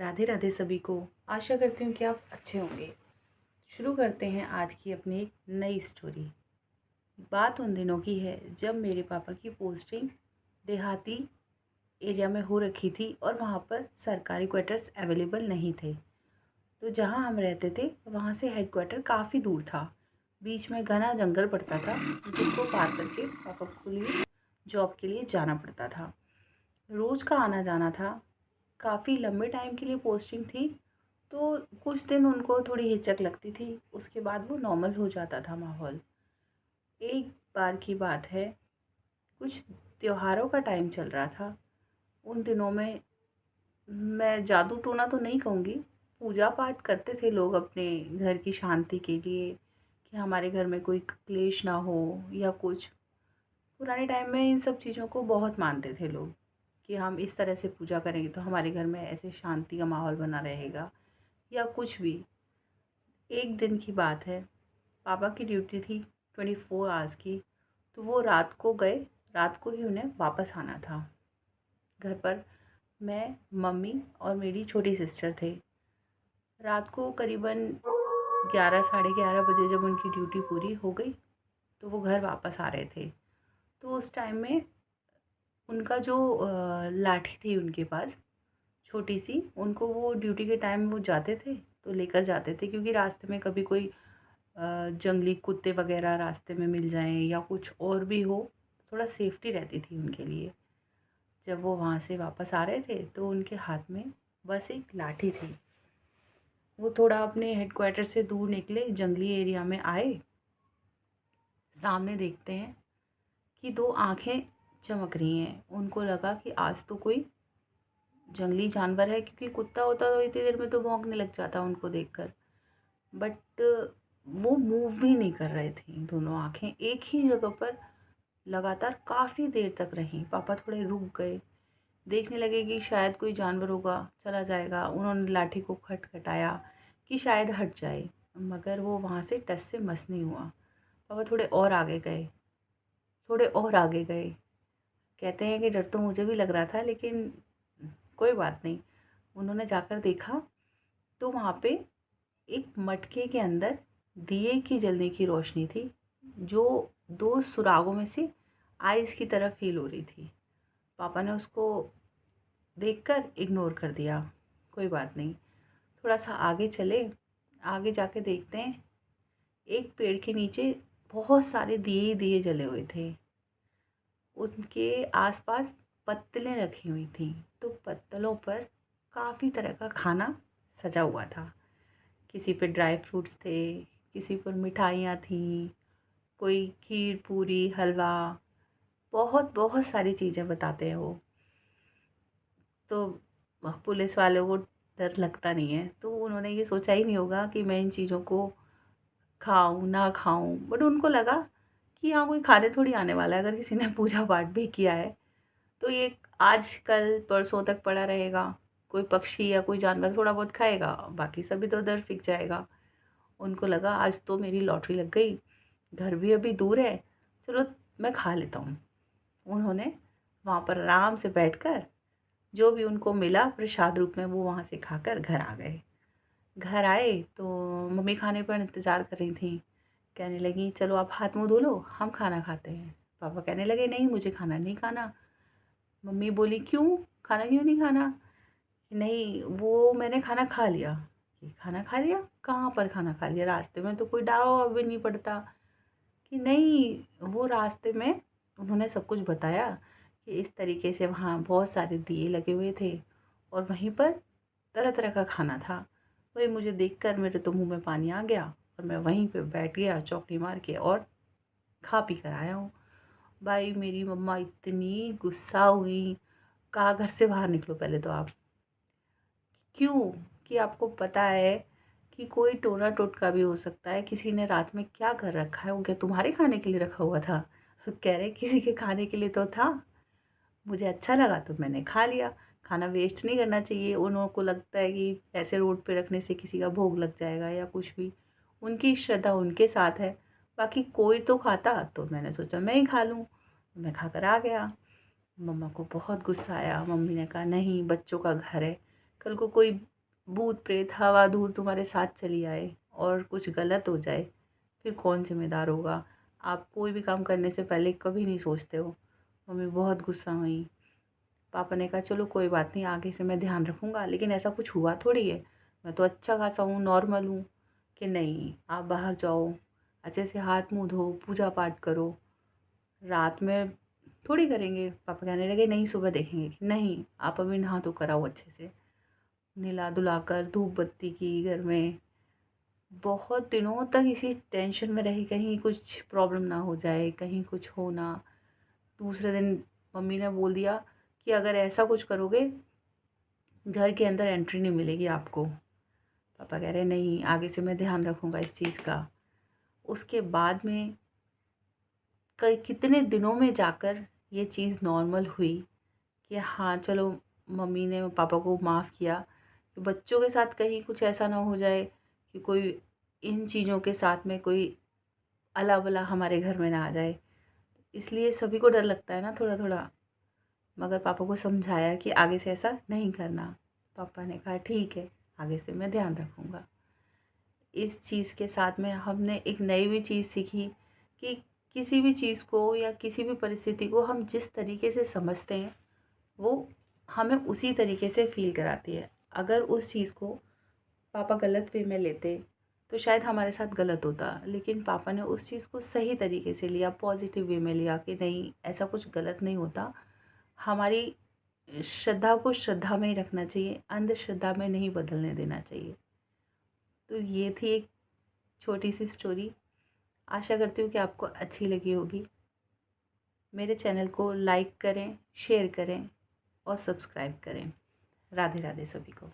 राधे राधे सभी को। आशा करती हूँ कि आप अच्छे होंगे। शुरू करते हैं आज की अपनी एक नई स्टोरी। बात उन दिनों की है जब मेरे पापा की पोस्टिंग देहाती एरिया में हो रखी थी और वहाँ पर सरकारी क्वार्टर्स अवेलेबल नहीं थे। तो जहाँ हम रहते थे वहाँ से हेडक्वार्टर काफ़ी दूर था। बीच में घना जंगल पड़ता था जिसको पार करके पापा को लिए जॉब के लिए जाना पड़ता था। रोज़ का आना जाना था। काफ़ी लंबे टाइम के लिए पोस्टिंग थी, तो कुछ दिन उनको थोड़ी हिचक लगती थी, उसके बाद वो नॉर्मल हो जाता था माहौल। एक बार की बात है, कुछ त्योहारों का टाइम चल रहा था। उन दिनों में मैं जादू टोना तो नहीं कहूँगी, पूजा पाठ करते थे लोग अपने घर की शांति के लिए, कि हमारे घर में कोई क्लेश ना हो या कुछ। पुराने टाइम में इन सब चीज़ों को बहुत मानते थे लोग, कि हम इस तरह से पूजा करेंगे तो हमारे घर में ऐसे शांति का माहौल बना रहेगा या कुछ भी। एक दिन की बात है, पापा की ड्यूटी थी 24 आवर्स की, तो वो रात को गए। रात को ही उन्हें वापस आना था। घर पर मैं, मम्मी और मेरी छोटी सिस्टर थे। रात को करीबन 11 साढ़े 11 बजे जब उनकी ड्यूटी पूरी हो गई तो वो घर वापस आ रहे थे। तो उस टाइम में उनका जो लाठी थी उनके पास, छोटी सी, उनको वो ड्यूटी के टाइम वो जाते थे तो लेकर जाते थे, क्योंकि रास्ते में कभी कोई जंगली कुत्ते वगैरह रास्ते में मिल जाएं या कुछ और भी हो, थोड़ा सेफ्टी रहती थी उनके लिए। जब वो वहाँ से वापस आ रहे थे तो उनके हाथ में बस एक लाठी थी। वो थोड़ा अपने हेडक्वार्टर से दूर निकले, जंगली एरिया में आए। सामने देखते हैं कि दो आंखें चमक रही हैं। उनको लगा कि आज तो कोई जंगली जानवर है, क्योंकि कुत्ता होता तो इतनी देर में तो भौंकने लग जाता उनको देखकर। बट वो मूव भी नहीं कर रहे थे। दोनों आंखें एक ही जगह पर लगातार काफ़ी देर तक रहीं। पापा थोड़े रुक गए, देखने लगे कि शायद कोई जानवर होगा, चला जाएगा। उन्होंने लाठी को खटखटाया कि शायद हट जाए, मगर वो वहाँ से टस से मस नहीं हुआ। पापा थोड़े और आगे गए, थोड़े और आगे गए। कहते हैं कि डर तो मुझे भी लग रहा था, लेकिन कोई बात नहीं। उन्होंने जाकर देखा तो वहाँ पे एक मटके के अंदर दिए की जलने की रोशनी थी, जो दो सुरागों में से आइस की तरह फील हो रही थी। पापा ने उसको देखकर इग्नोर कर दिया, कोई बात नहीं। थोड़ा सा आगे चले। आगे जाके देखते हैं एक पेड़ के नीचे बहुत सारे दिए ही दिए जले हुए थे। उनके आसपास पत्तलें रखी हुई थी, तो पत्तलों पर काफ़ी तरह का खाना सजा हुआ था। किसी पे ड्राई फ्रूट्स थे, किसी पर मिठाइयाँ थीं, कोई खीर पूरी हलवा, बहुत बहुत सारी चीज़ें बताते हैं वो। तो पुलिस वालों को डर लगता नहीं है, तो उन्होंने ये सोचा ही नहीं होगा कि मैं इन चीज़ों को खाऊं ना खाऊं। बट उनको लगा कि यहाँ कोई खाने थोड़ी आने वाला है। अगर किसी ने पूजा पाठ भी किया है तो ये आज कल परसों तक पड़ा रहेगा। कोई पक्षी या कोई जानवर थोड़ा बहुत खाएगा, बाकी सभी तो उधर फिक जाएगा। उनको लगा आज तो मेरी लॉटरी लग गई, घर भी अभी दूर है, चलो मैं खा लेता हूँ। उन्होंने वहाँ पर आराम से बैठकर जो भी उनको मिला प्रसाद रूप में, वो वहाँ से खाकर घर आ गए। घर आए तो मम्मी खाने पर इंतज़ार कर रही थी। कहने लगी चलो आप हाथ मुँह धो लो, हम खाना खाते हैं। पापा कहने लगे नहीं, मुझे खाना नहीं खाना। मम्मी बोली क्यों, खाना क्यों नहीं खाना? नहीं, वो मैंने खाना खा लिया। कि खाना खा लिया? कहाँ पर खाना खा लिया? रास्ते में तो कोई ढाबा भी नहीं पड़ता। कि नहीं, वो रास्ते में उन्होंने सब कुछ बताया कि इस तरीके से वहाँ बहुत सारे दिए लगे हुए थे और वहीं पर तरह तरह का खाना था। वही मुझे देखकर मेरे तो मुंह में पानी आ गया और मैं वहीं पे बैठ गया चौकड़ी मार के और खा पी कर आया हूँ। भाई मेरी मम्मा इतनी गुस्सा हुई, कहा घर से बाहर निकलो पहले तो आप। क्यों? कि आपको पता है कि कोई टोना टोटका भी हो सकता है, किसी ने रात में क्या कर रखा है, वो क्या तुम्हारे खाने के लिए रखा हुआ था? कह रहे किसी के खाने के लिए तो था, मुझे अच्छा लगा तो मैंने खा लिया। खाना वेस्ट नहीं करना चाहिए। उन लोगों को लगता है कि ऐसे रोड पे रखने से किसी का भोग लग जाएगा या कुछ भी, उनकी श्रद्धा उनके साथ है। बाकी कोई तो खाता तो मैंने सोचा मैं ही खा लूँ, मैं खाकर आ गया। मम्मा को बहुत गुस्सा आया। मम्मी ने कहा नहीं, बच्चों का घर है, कल को कोई भूत प्रेत हवा धूल तुम्हारे साथ चली आए और कुछ गलत हो जाए, फिर कौन ज़िम्मेदार होगा? आप कोई भी काम करने से पहले कभी नहीं सोचते हो। मम्मी बहुत गुस्सा हुई। पापा ने कहा चलो कोई बात नहीं, आगे से मैं ध्यान रखूँगा, लेकिन ऐसा कुछ हुआ थोड़ी है। मैं तो अच्छा खासा हूँ, नॉर्मल हूँ। कि नहीं, आप बाहर जाओ, अच्छे से हाथ मुँह धो, पूजा पाठ करो। रात में थोड़ी करेंगे। पापा कहने लगे नहीं सुबह देखेंगे। नहीं, आप अभी नहा तो कर आओ अच्छे से। नहला-धुलाकर धूप बत्ती की घर में। बहुत दिनों तक इसी टेंशन में रही, कहीं कुछ प्रॉब्लम ना हो जाए, कहीं कुछ हो ना। दूसरे दिन मम्मी ने बोल दिया कि अगर ऐसा कुछ करोगे, घर के अंदर एंट्री नहीं मिलेगी आपको। पापा कह रहे नहीं, आगे से मैं ध्यान रखूँगा इस चीज़ का। उसके बाद में कई कितने दिनों में जाकर ये चीज़ नॉर्मल हुई कि हाँ, चलो मम्मी ने पापा को माफ़ किया कि बच्चों के साथ कहीं कुछ ऐसा ना हो जाए कि कोई इन चीज़ों के साथ में कोई अला-बला हमारे घर में ना आ जाए। इसलिए सभी को डर लगता है ना थोड़ा-थोड़ा। मगर पापा को समझाया कि आगे से ऐसा नहीं करना। पापा ने कहा ठीक है, आगे से मैं ध्यान रखूँगा। इस चीज़ के साथ में हमने एक नई भी चीज़ सीखी कि किसी भी चीज़ को या किसी भी परिस्थिति को हम जिस तरीके से समझते हैं, वो हमें उसी तरीके से फ़ील कराती है। अगर उस चीज़ को पापा गलत वे में लेते, तो शायद हमारे साथ गलत होता, लेकिन पापा ने उस चीज़ को सही तरीके से लिया, पॉज़िटिव वे में लिया कि नहीं, ऐसा कुछ गलत नहीं होता। हमारी श्रद्धा को श्रद्धा में ही रखना चाहिए, अंधश्रद्धा में नहीं बदलने देना चाहिए। तो ये थी एक छोटी-सी स्टोरी। आशा करती हूँ कि आपको अच्छी लगी होगी। मेरे चैनल को लाइक करें, शेयर करें और सब्सक्राइब करें। राधे राधे सभी को।